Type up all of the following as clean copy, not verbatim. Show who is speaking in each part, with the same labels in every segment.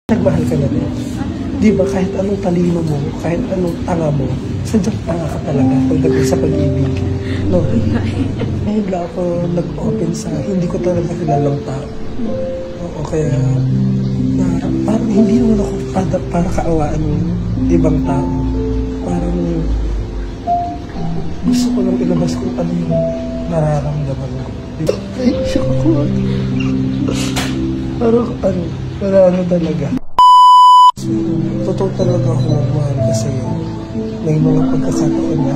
Speaker 1: Nagmahal ka na din. Di ba kahit anong talino mo, kahit anong tanga mo, sadyang tanga ka talaga pagdating sa pag-ibig. No? Ngayon lang ako nag-open sa hindi ko talaga kilalang tao. O kaya parang hindi naman ako para kaawaan ng ibang tao. Parang gusto ko lang ilabas kung ano yung nararamdaman ko. Ay, siya ko. Parang wala talaga. So, totoo talaga ako magmahal kasi may mga pagkakataon na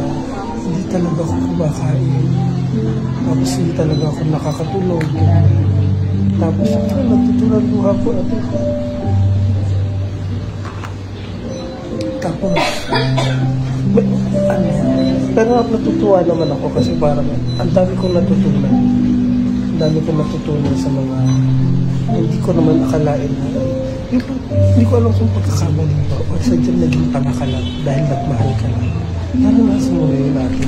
Speaker 1: hindi talaga ako kumakain. Tapos hindi talaga ako nakakatulog. Tapos nagtutunan buha ko at tapos pero natutuwa naman ako kasi parang ang dami kong natutunan. Ang dami kong natutunan sa mga hindi ko naman akalain na hindi ko alam kung pagkakamali ba o sadyang naging tanga ka lang dahil nagmahal ka lang. Naranasan mo na yun natin.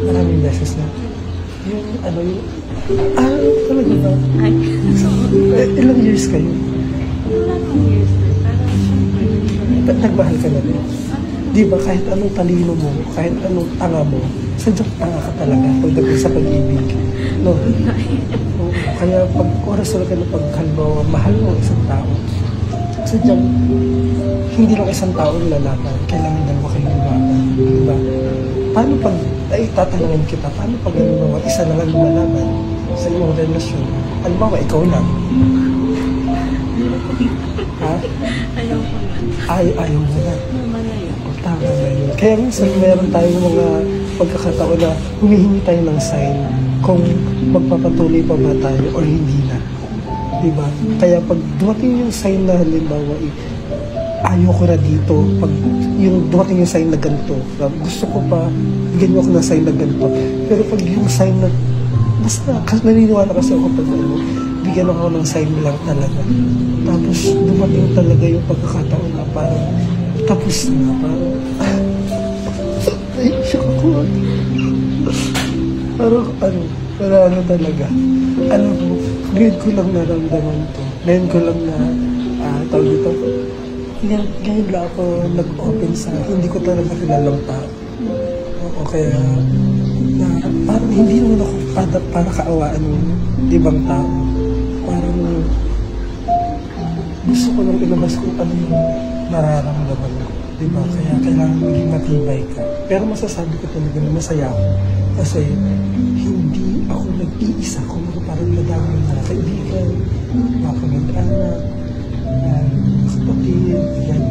Speaker 1: Maraming beses na. Yung talaga ba? So, ilang years kayo? Nagmahal ka na din. Di ba kahit anong talino mo, kahit anong tanga mo, sadyang tanga ka talaga pagdating sa pag-ibig. No? Kaya pag oras talaga na paghalbawa, mahal mo isang tao. Sadyang hindi lang isang tao lalaban, kailangan dalawa kayong lumaban. Diba? Paano pag, tatanungin kita, paano pag isa lang ang lumalaban sa iyong relasyon? Halimbawa, ikaw lang. Ha?
Speaker 2: Ayaw ko na.
Speaker 1: Ayaw mo na. Tama na yun. Kaya minsan meron tayong mga pagkakataon na humihingi tayo ng sign kung magpapatuloy pa ba tayo o hindi na. Diba? Kaya pag dumating yung sign na halimbawa, ayaw ko na dito, pag yung dumating yung sign na ganito, gusto ko pa, bigyan ako ng sign na ganito. Pero pag yung sign na, basta naniniwala kasi ako pag bigyan ako ng sign lang talaga. Tapos dumating talaga yung pagkakataon na parang tapos na, parang ay, siya ko. Parang wala talaga. Alam mo, ngayon ko lang naramdaman to. Ngayon ko lang na, tawag dito, ngayon lang ako nag-open sa hindi ko talaga kilalang tao. O kaya, parang hindi naman ako para kaawaan ng ibang tao. Parang gusto ko lang ilabas kung ano yung nararamdaman ko. Diba? Kaya kailangan maging matibay ka. Pero masasabi ko talaga na masaya ako. Kasi hindi ako nag-iisa. Kung parang madami na kaibigan, mga kamag-anak, kapatid, yan.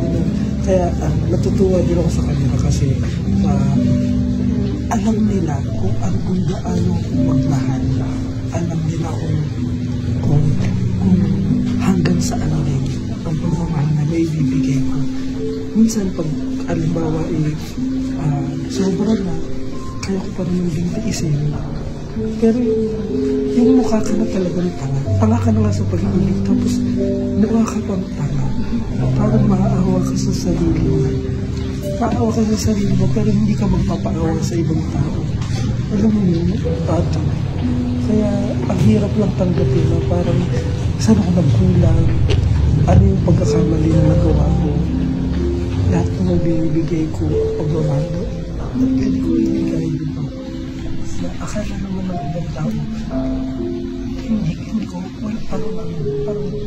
Speaker 1: Kaya natutuwa din ako sa kanila kasi alam nila kung gaano magmahal. Alam nila kung hanggang saan din ang pagmamahal na may bibigay ko. Minsan pag alimbawa sobra na, kaya ko pa rin yung tiisin. Pero yung mukha ka na talagang tanga. Tanga ka na nga sa pag-ibig, tapos mukha ka pang tanga. Parang maaawa ka sa sarili mo. Maawa ka sa sarili mo, pero hindi ka magpapaawa sa ibang tao. Alam mo yun, tato. Kaya ang hirap lang tanggapin na parang saan ako nagkulang, ano yung pagkakamali na nagawa ko, lahat ng binibigay ko pagmamahal mo, pwede ko ibigay, diba? Na akala naman ng ibang tao, hindi ko, parang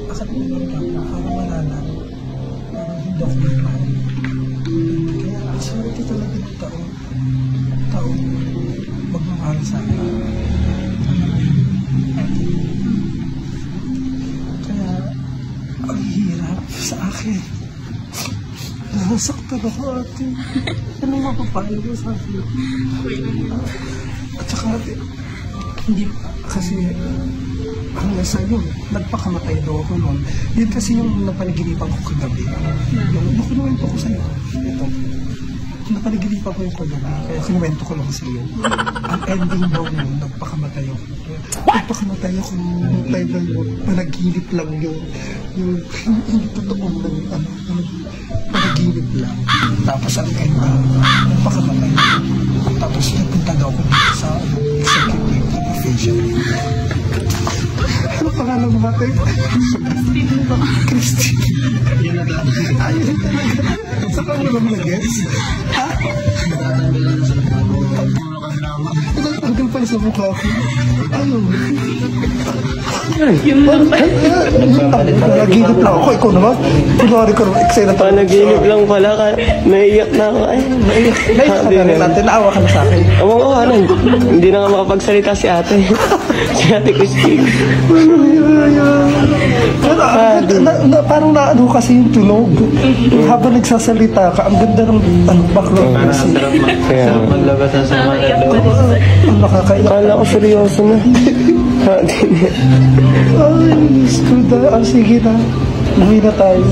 Speaker 1: akala ng ibang tao, parang wala na, parang hindi ako nagmahal. Kaya swerte talaga ng tao magmamahal sa akin. Kaya ang hirap sa akin. Nasaktan ako, ate. Anong mapapayo ko sa akin? At saka ate, hindi kasi hanggang sa yun, nagpakamatay daw ako noon. Yun kasi yung napanaginipan ko kagabi. Yung kinuwento ko sa'yo. Ito. Napanaginipan ko yung kagabi, kaya kinuwento ko lang sa'yo. Ang ending daw yun, nagpakamatay ako. Nagpakamatay ako nung time na yun, panaginip lang yun. Yung hindi totoong panaginip lang. Tapos ang ending, nagpakamatay ako. Tapos nagpunta daw ako sa executive facial. pangalan mo ate? Christine. Ayun talaga. Sa ka mo naman nag-gets? Ha? Tagal pala sa mukha ko. Ayun. Nagigip lang ako. Ikaw naman. Kunwari ka naman. Excited ako.
Speaker 2: Panaginip lang pala. Naiiyak na ako. Ay, naiiyak.
Speaker 1: Naiiyak ka na rin natin. Naawa ka na sa akin.
Speaker 2: Oo, ano. Hindi na nga makapagsalita si ate. Si ate Christine.
Speaker 1: Parang naano kasi yung tunog. Habang nagsasalita ka, ang ganda ng background kasi.
Speaker 2: Kaya,
Speaker 3: Maglabas na sa mga loob.
Speaker 1: Ang nakakaiyak.
Speaker 2: kala ko seryoso na.
Speaker 1: Ay, Miss Kuda. Sige na. Uwi na tayo.